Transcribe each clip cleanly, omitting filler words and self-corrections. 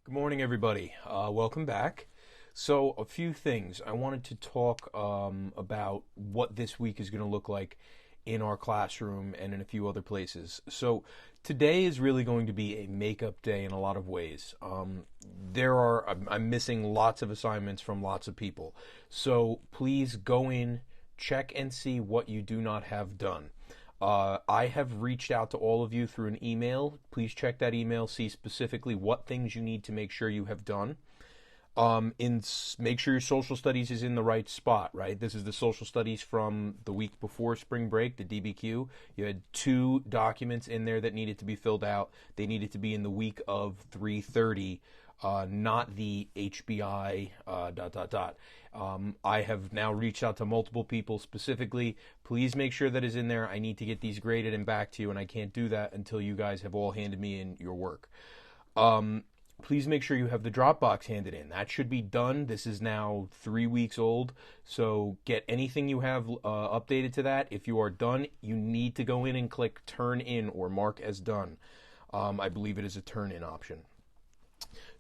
Good morning, everybody. Welcome back. So, a few things. I wanted to talk about what this week is going to look like in our classroom and in a few other places. So, today is really going to be a makeup day in a lot of ways. I'm missing lots of assignments from lots of people. So, please go in, check and see what you do not have done. I have reached out to all of you through an email. Please check that email, see specifically what things you need to make sure you have done. Make sure your social studies is in the right spot, right? This is the social studies from the week before spring break, the DBQ. You had two documents in there that needed to be filled out. They needed to be in the week of 3:30, not the HBI ... I have now reached out to multiple people specifically. Please make sure that is in there. I need to get these graded and back to you, and I can't do that until you guys have all handed me in your work. Please make sure you have the Dropbox handed in. That should be done. This is now 3 weeks old, so get anything you have updated to that. If you are done, you need to go in and click Turn In or Mark as Done. I believe it is a Turn In option.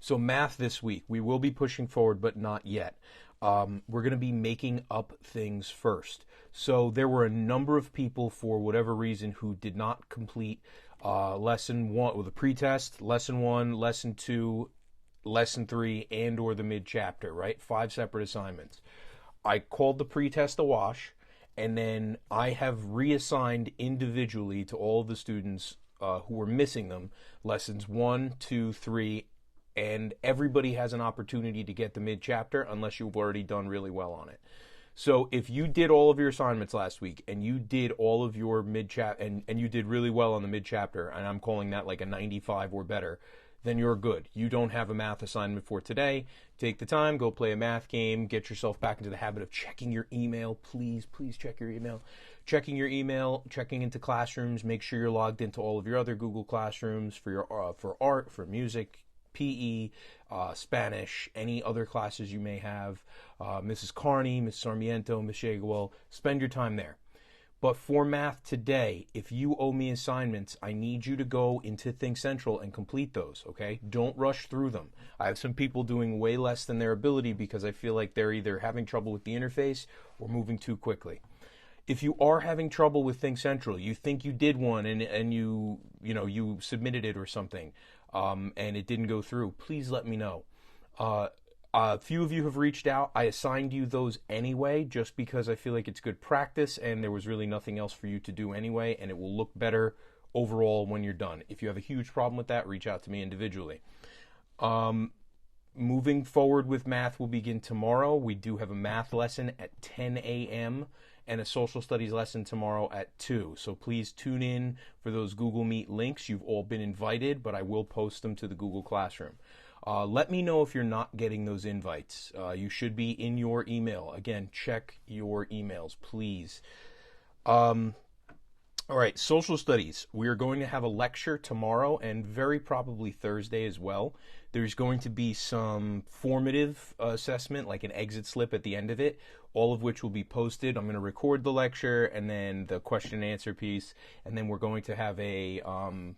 So math this week, we will be pushing forward, but not yet. We're going to be making up things first. So there were a number of people, for whatever reason, who did not complete lesson one with a pretest, lesson one, lesson two, lesson three, and or the mid chapter, right? 5 separate assignments. I called the pretest a wash, and then I have reassigned individually to all of the students who were missing them, lessons 1, 2, 3, and everybody has an opportunity to get the mid chapter unless you've already done really well on it. So if you did all of your assignments last week and you did all of your mid chapter and you did really well on the mid chapter, and I'm calling that like a 95 or better, then you're good. You don't have a math assignment for today. Take the time, go play a math game, get yourself back into the habit of checking your email. Please check your email. Checking your email, checking into classrooms, make sure you're logged into all of your other Google Classrooms for your for art, for music, PE, Spanish, any other classes you may have, Mrs. Carney, Ms. Sarmiento, Ms. Shagwell, spend your time there. But for math today, if you owe me assignments, I need you to go into Think Central and complete those, okay? Don't rush through them. I have some people doing way less than their ability because I feel like they're either having trouble with the interface or moving too quickly. If you are having trouble with Think Central, you think you did one and you submitted it or something, and it didn't go through, please let me know. A few of you have reached out. I assigned you those anyway, just because I feel like it's good practice and there was really nothing else for you to do anyway, and it will look better overall when you're done. If you have a huge problem with that, reach out to me individually. Moving forward with math will begin tomorrow. We do have a math lesson at 10 a.m. and a social studies lesson tomorrow at 2. So please tune in for those Google Meet links. You've all been invited, but I will post them to the Google Classroom. Let me know if you're not getting those invites. You should be in your email. Again, check your emails, please. All right, social studies. We are going to have a lecture tomorrow and very probably Thursday as well. There's going to be some formative assessment, like an exit slip at the end of it, all of which will be posted. I'm going to record the lecture and then the question and answer piece, and then we're going to have an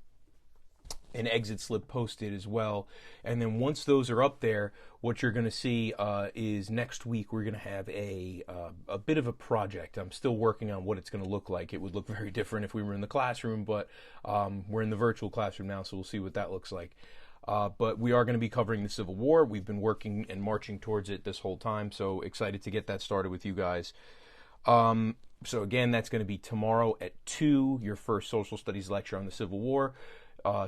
exit slip posted as well. And then once those are up there, what you're going to see is next week we're going to have a bit of a project. I'm still working on what it's going to look like. It would look very different if we were in the classroom, but we're in the virtual classroom now, so we'll see what that looks like. But we are going to be covering the Civil War. We've been working and marching towards it this whole time, so excited to get that started with you guys. So again, that's going to be tomorrow at 2, your first social studies lecture on the Civil War.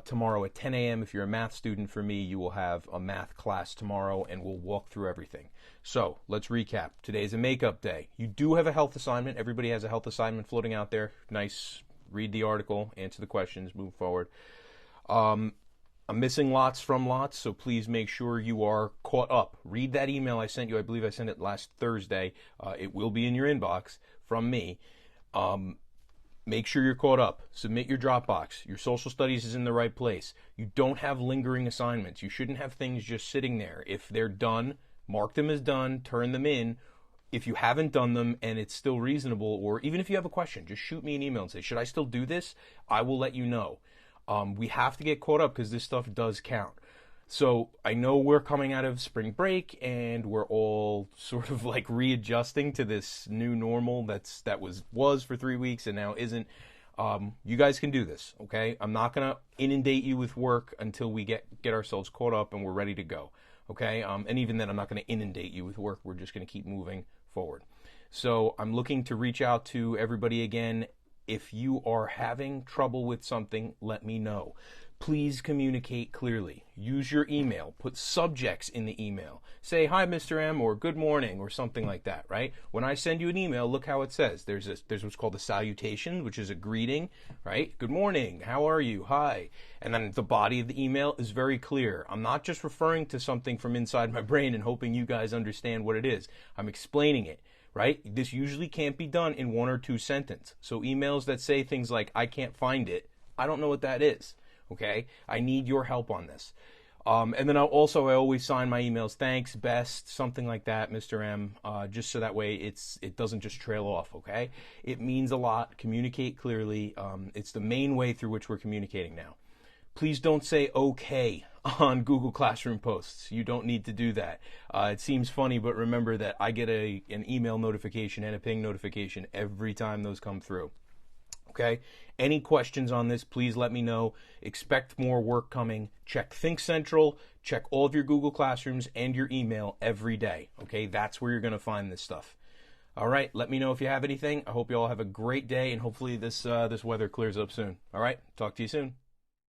Tomorrow at 10 a.m. If you're a math student for me, you will have a math class tomorrow, and we'll walk through everything. So let's recap. Today's a makeup day. You do have a health assignment. Everybody has a health assignment floating out there. Nice. Read the article, answer the questions, move forward. I'm missing lots from lots, so please make sure you are caught up. Read that email I sent you. I believe I sent it last Thursday. It will be in your inbox from me. Make sure you're caught up. Submit your Dropbox. Your social studies is in the right place. You don't have lingering assignments. You shouldn't have things just sitting there. If they're done, mark them as done, turn them in. If you haven't done them and it's still reasonable, or even if you have a question, just shoot me an email and say, should I still do this? I will let you know. We have to get caught up because this stuff does count. So I know we're coming out of spring break and we're all sort of like readjusting to this new normal that was for 3 weeks and now isn't. You guys can do this, okay? I'm not gonna inundate you with work until we get ourselves caught up and we're ready to go, okay? And even then, I'm not gonna inundate you with work. We're just gonna keep moving forward. So I'm looking to reach out to everybody again. If you are having trouble with something, let me know. Please communicate clearly. Use your email. Put subjects in the email. Say, hi, Mr. M, or good morning, or something like that, right? When I send you an email, look how it says. There's what's called a salutation, which is a greeting, right? Good morning. How are you? Hi. And then the body of the email is very clear. I'm not just referring to something from inside my brain and hoping you guys understand what it is. I'm explaining it. Right? This usually can't be done in 1 or 2 sentences. So emails that say things like, I can't find it, I don't know what that is. Okay? I need your help on this. And then I always sign my emails, thanks, best, something like that, Mr. M, just so that way it doesn't just trail off, okay? It means a lot. Communicate clearly. It's the main way through which we're communicating now. Please don't say okay on Google Classroom posts. You don't need to do that. It seems funny, but remember that I get an email notification and a ping notification every time those come through. Okay? Any questions on this, please let me know. Expect more work coming. Check Think Central. Check all of your Google Classrooms and your email every day. Okay? That's where you're going to find this stuff. All right, let me know if you have anything. I hope you all have a great day, and hopefully this weather clears up soon. All right, talk to you soon.